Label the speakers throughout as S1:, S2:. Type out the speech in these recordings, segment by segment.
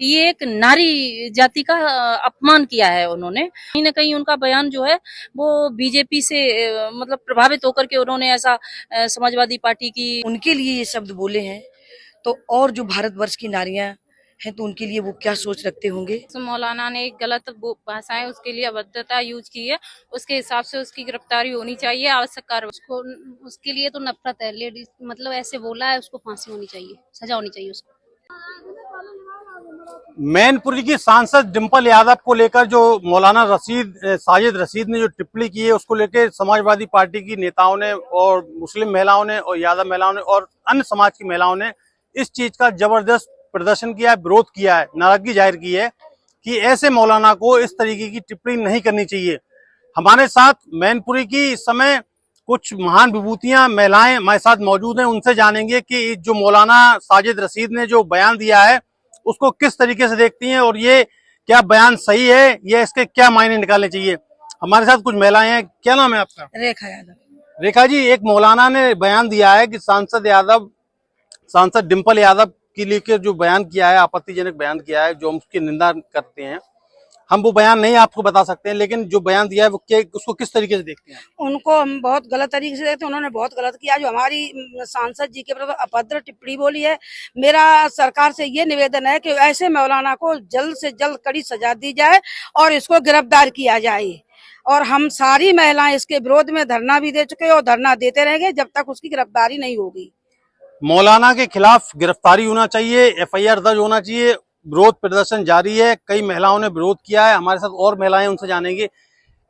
S1: ये एक नारी जाति का अपमान किया है उन्होंने। कहीं न कहीं उनका बयान जो है वो बीजेपी से मतलब प्रभावित होकर के उन्होंने ऐसा समाजवादी पार्टी की
S2: उनके लिए ये शब्द बोले हैं, तो और जो भारतवर्ष की नारियां हैं तो उनके लिए वो क्या सोच रखते होंगे।
S3: तो मौलाना ने एक गलत भाषाएं उसके लिए अभद्रता यूज की है, उसके हिसाब से उसकी गिरफ्तारी होनी चाहिए, आवश्यक कार्रवाई।
S4: उसको उसके लिए तो नफरत है, लेडीज मतलब ऐसे बोला है, उसको फांसी होनी चाहिए, सजा होनी चाहिए उसको।
S5: मैनपुरी की सांसद डिंपल यादव को लेकर जो मौलाना साजिद रशीद ने जो टिप्पणी की है, उसको लेकर समाजवादी पार्टी की नेताओं ने और मुस्लिम महिलाओं ने और यादव महिलाओं ने और अन्य समाज की महिलाओं ने इस चीज का जबरदस्त प्रदर्शन किया है, विरोध किया है, नाराजगी जाहिर की है कि ऐसे मौलाना को इस तरीके की टिप्पणी नहीं करनी चाहिए। हमारे साथ मैनपुरी की इस समय कुछ महान विभूतियां महिलाएं हमारे साथ मौजूद हैं, उनसे जानेंगे कि जो मौलाना साजिद रशीद ने जो बयान दिया है उसको किस तरीके से देखती हैं और ये क्या बयान सही है, ये इसके क्या मायने निकालने चाहिए। हमारे साथ कुछ महिलाएं हैं। क्या नाम है आपका?
S2: रेखा यादव।
S5: रेखा जी, एक मौलाना ने बयान दिया है कि सांसद डिंपल यादव के लेकर जो बयान किया है, आपत्तिजनक बयान किया है, जो हम उसकी निंदा करते हैं। हम वो बयान नहीं आपको बता सकते हैं, लेकिन जो बयान दिया है वो उसको किस तरीके से देखते हैं?
S2: उनको हम बहुत गलत तरीके से देखते हैं। उन्होंने बहुत गलत किया, जो हमारी सांसद जी के प्रति अभद्र टिप्पणी बोली है। मेरा सरकार से ये निवेदन है कि ऐसे मौलाना को जल्द से जल्द कड़ी सजा दी जाए और इसको गिरफ्तार किया जाए। और हम सारी महिलाएं इसके विरोध में धरना भी दे चुके हैं और धरना देते रहेंगे जब तक उसकी गिरफ्तारी नहीं होगी।
S5: मौलाना के खिलाफ गिरफ्तारी होना चाहिए, एफआईआर दर्ज होना चाहिए। विरोध प्रदर्शन जारी है, कई महिलाओं ने विरोध किया है। हमारे साथ और महिलाएं, उनसे जानेंगे।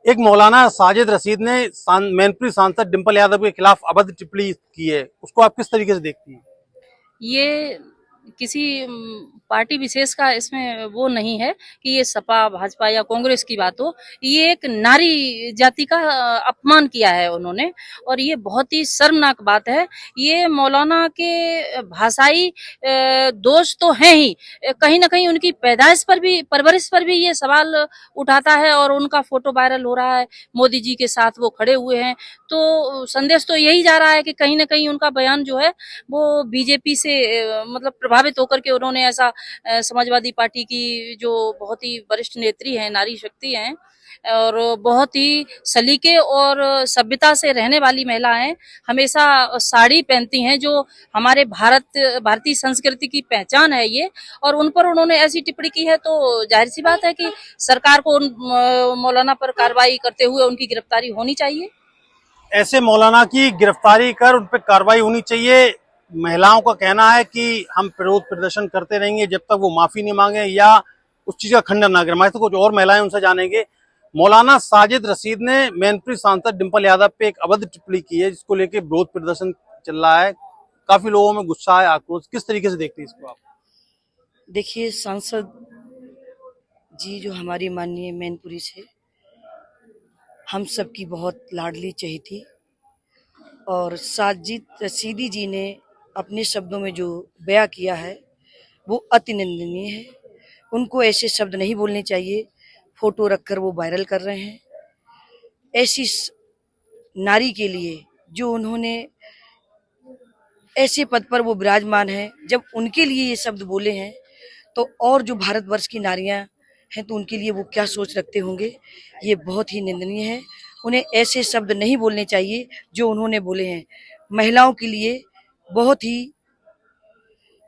S5: एक मौलाना साजिद रशीद ने मैनपुरी सांसद डिंपल यादव के खिलाफ अभद्र टिप्पणी की है, उसको आप किस तरीके से देखती हैं?
S1: ये किसी पार्टी विशेष का इसमें वो नहीं है कि ये सपा भाजपा या कांग्रेस की बात हो। ये एक नारी जाति का अपमान किया है उन्होंने और ये बहुत ही शर्मनाक बात है। ये मौलाना के भाषाई दोष तो हैं ही, कहीं ना कहीं उनकी पैदाइश पर भी, परवरिश पर भी ये सवाल उठाता है और उनका फोटो वायरल हो रहा है, मोदी जी के साथ वो खड़े हुए हैं। तो संदेश तो यही जा रहा है कि कहीं ना कहीं उनका बयान जो है वो बीजेपी से मतलब प्रभावित होकर के उन्होंने ऐसा समाजवादी पार्टी की जो बहुत ही वरिष्ठ नेत्री हैं, नारी शक्ति हैं और बहुत ही सलीके और सभ्यता से रहने वाली महिला हैं, हमेशा साड़ी पहनती हैं जो हमारे भारतीय संस्कृति की पहचान है ये, और उन पर उन्होंने ऐसी टिप्पणी की है तो जाहिर सी बात है कि सरकार को उन मौलाना पर कार्रवाई करते हुए उनकी गिरफ्तारी होनी चाहिए।
S5: ऐसे मौलाना की गिरफ्तारी कर उन पर कार्रवाई होनी चाहिए। महिलाओं का कहना है कि हम विरोध प्रदर्शन करते रहेंगे जब तक वो माफी नहीं मांगे या उस चीज का खंडन ना करें। हमारे साथ कुछ और महिलाएं, उनसे जानेंगे। मौलाना साजिद रशीद ने मैनपुरी सांसद डिंपल यादव पे एक अभद्र टिप्पणी की है, जिसको लेकर विरोध प्रदर्शन चल रहा है। काफी लोगों में गुस्सा है, आक्रोश। किस तरीके से देखते हैं इसको आप?
S2: देखिए, सांसद जी जो हमारी माननीय मैनपुरी से हम सबकी बहुत लाडली चहेती, और साजिद रशीदी जी ने अपने शब्दों में जो बयां किया है वो अति निंदनीय है। उनको ऐसे शब्द नहीं बोलने चाहिए। फोटो रखकर वो वायरल कर रहे हैं। ऐसी नारी के लिए जो उन्होंने ऐसे पद पर वो विराजमान है, जब उनके लिए ये शब्द बोले हैं तो और जो भारतवर्ष की नारियां हैं तो उनके लिए वो क्या सोच रखते होंगे। ये बहुत ही निंदनीय है। उन्हें ऐसे शब्द नहीं बोलने चाहिए जो उन्होंने बोले हैं। महिलाओं के लिए बहुत ही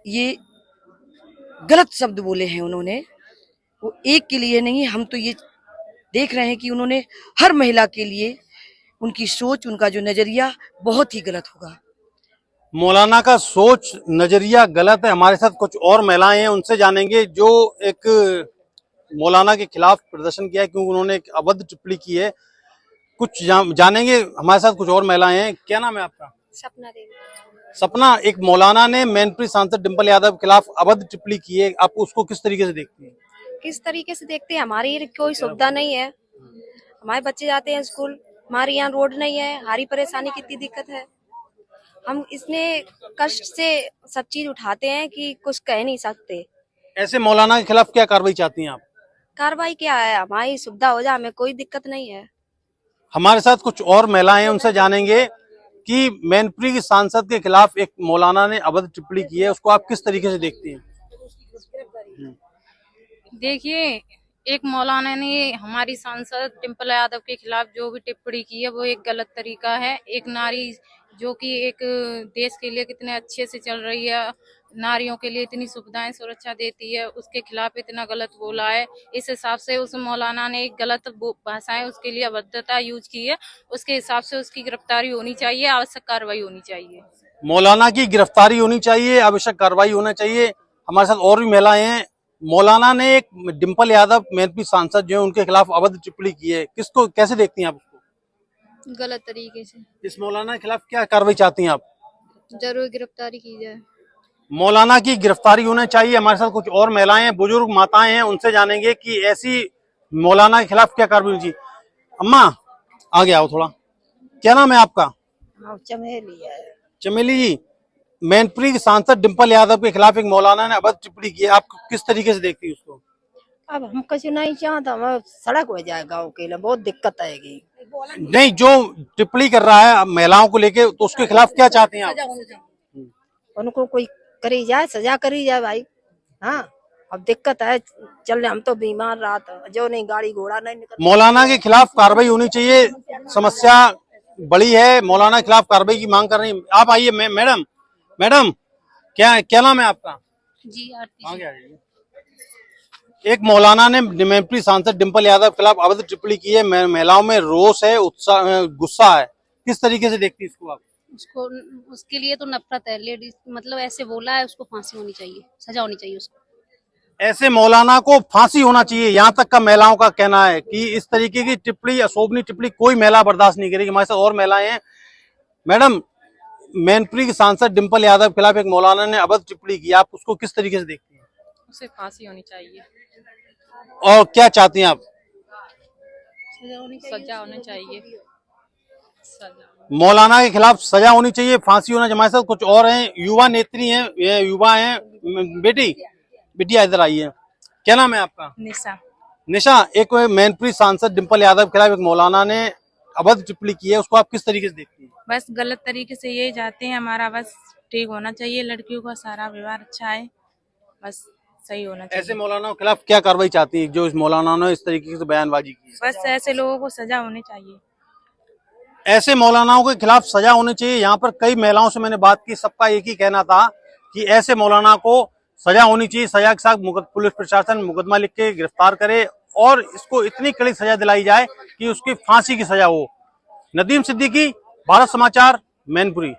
S2: ये गलत शब्द बोले हैं उन्होंने। वो एक के लिए नहीं, हम तो ये देख रहे हैं कि उन्होंने हर महिला के लिए उनकी सोच, उनका जो नजरिया बहुत ही गलत होगा।
S5: मौलाना का सोच नजरिया गलत है। हमारे साथ कुछ और महिलाएं हैं, उनसे जानेंगे जो एक मौलाना के खिलाफ प्रदर्शन किया है क्योंकि उन्होंने एक अभद्र टिप्पणी की है। कुछ जानेंगे। हमारे साथ कुछ और महिलाएं हैं। क्या नाम है आपका?
S4: सपना देवी।
S5: सपना, एक मौलाना ने मैनपुरी सांसद डिंपल यादव के खिलाफ अभद्र टिप्पणी की है, आप उसको किस तरीके से देखती हैं?
S4: किस तरीके से देखते हैं, हमारी कोई सुविधा नहीं है, हमारे बच्चे जाते हैं स्कूल, हमारे यहाँ रोड नहीं है, हमारी परेशानी कितनी दिक्कत है। हम इसमें कष्ट से सब चीज उठाते हैं कि कुछ कह नहीं सकते।
S5: ऐसे मौलाना के खिलाफ क्या कार्रवाई चाहती हैं आप?
S4: कार्रवाई क्या है, हमारी सुविधा हो जाए, हमें कोई दिक्कत नहीं है।
S5: हमारे साथ कुछ और महिलाएं हैं, उनसे जानेंगे कि मैनपुरी की सांसद के खिलाफ एक मौलाना ने अभद्र टिप्पणी की है, उसको आप किस तरीके से देखती हैं?
S3: देखिए, एक मौलाना ने हमारी सांसद डिम्पल यादव के खिलाफ जो भी टिप्पणी की है वो एक गलत तरीका है। एक नारी जो कि एक देश के लिए कितने अच्छे से चल रही है, नारियों के लिए इतनी सुविधाएं सुरक्षा देती है, उसके खिलाफ इतना गलत बोला है। इस हिसाब से उस मौलाना ने एक गलत भाषाएं उसके लिए अभद्रता यूज की है। उसके हिसाब से उसकी गिरफ्तारी होनी चाहिए, आवश्यक कार्रवाई होनी चाहिए।
S5: मौलाना की गिरफ्तारी होनी चाहिए, आवश्यक कार्रवाई होना चाहिए। हमारे साथ और भी महिलाएं हैं। मौलाना ने एक डिम्पल यादव मैनपुरी सांसद जो है उनके खिलाफ अभद्र टिप्पणी की है, किसको कैसे देखती हैं आप उसको?
S6: गलत तरीके से
S5: इस मौलाना के खिलाफ क्या कार्रवाई चाहती हैं आप?
S6: जरूर गिरफ्तारी की जाए।
S5: मौलाना की गिरफ्तारी होना चाहिए। हमारे साथ कुछ और महिलाएं हैं, बुजुर्ग माताएं हैं, उनसे जानेंगे कि ऐसी मौलाना के खिलाफ क्या कार्रवाई होनी चाहिए। अम्मा आगे आओ थोड़ा, क्या नाम है आपका?
S7: चमेली है।
S5: चमेली जी, मैनपुरी के सांसद डिम्पल यादव के खिलाफ एक मौलाना ने अभद्र टिप्पणी की है, आप किस तरीके से देखती है उसको?
S7: अब हम कुछ नहीं चाहता, हम सड़क हो जाए गांव के लिए, बहुत दिक्कत आएगी।
S5: नहीं, जो टिप्पणी कर रहा है महिलाओं को लेके, तो उसके खिलाफ क्या चाहते हैं आप?
S7: उनको कोई करी जाए, सजा करी जाए भाई। हाँ, अब दिक्कत है, चल हम तो बीमार रहा था, जो नहीं गाड़ी घोड़ा नहीं निकल।
S5: मौलाना के खिलाफ कार्रवाई होनी चाहिए, समस्या बड़ी है, मौलाना के खिलाफ कार्रवाई की मांग कर रही है। आप आइए मैडम, मैडम क्या नाम है आपका?
S1: जी आरती।
S5: आगे आ जाइए। एक मौलाना ने मैनपुरी सांसद डिम्पल यादव के खिलाफ अभद्र टिप्पणी की है, महिलाओं में रोष है, उत्साह, गुस्सा है, किस तरीके से देखती है इसको आप?
S1: उसको उसके लिए तो नफरत है, लेडीज मतलब ऐसे बोला है, उसको फांसी होनी चाहिए, सजा होनी चाहिए उसको।
S5: ऐसे मौलाना को फांसी होना चाहिए, यहाँ तक का महिलाओं का कहना है कि इस तरीके की टिप्पणी, अशोभनीय टिप्पणी कोई महिला बर्दाश्त नहीं करेगी। हमारे साथ और महिलाएं हैं। मैडम, मैनपुरी के सांसद डिम्पल यादव के खिलाफ एक मौलाना ने अभद्र टिप्पणी की, आप उसको किस तरीके से देखती हैं?
S3: उसे फांसी होनी चाहिए,
S5: और क्या चाहती हैं आप?
S3: सजा होनी चाहिए, सजा।
S5: मौलाना के खिलाफ सजा होनी चाहिए, फांसी होना चाहिए। हमारे साथ कुछ और हैं, युवा नेत्री हैं, ये युवा हैं। बेटिया इधर आई है, क्या नाम है आपका?
S3: निशा।
S5: निशा, एक मैनपुरी सांसद डिम्पल यादव के खिलाफ एक मौलाना ने अभद्र टिप्पणी की है, उसको आप किस तरीके से देखती हैं?
S8: बस गलत तरीके से यही चाहते हैं, हमारा बस ठीक होना चाहिए, लड़कियों का सारा व्यवहार अच्छा है, बस सही होना चाहिए।
S5: ऐसे मौलाना के खिलाफ क्या कार्रवाई चाहती है जो इस मौलाना ने इस तरीके से बयानबाजी की है?
S8: बस ऐसे लोगों को सजा होनी चाहिए।
S5: ऐसे मौलानाओं के खिलाफ सजा होनी चाहिए। यहाँ पर कई महिलाओं से मैंने बात की, सबका एक ही कहना था कि ऐसे मौलाना को सजा होनी चाहिए। सजा के साथ पुलिस प्रशासन मुकदमा लिख के गिरफ्तार करे और इसको इतनी कड़ी सजा दिलाई जाए कि उसकी फांसी की सजा हो। नदीम सिद्दीकी, भारत समाचार, मैनपुरी।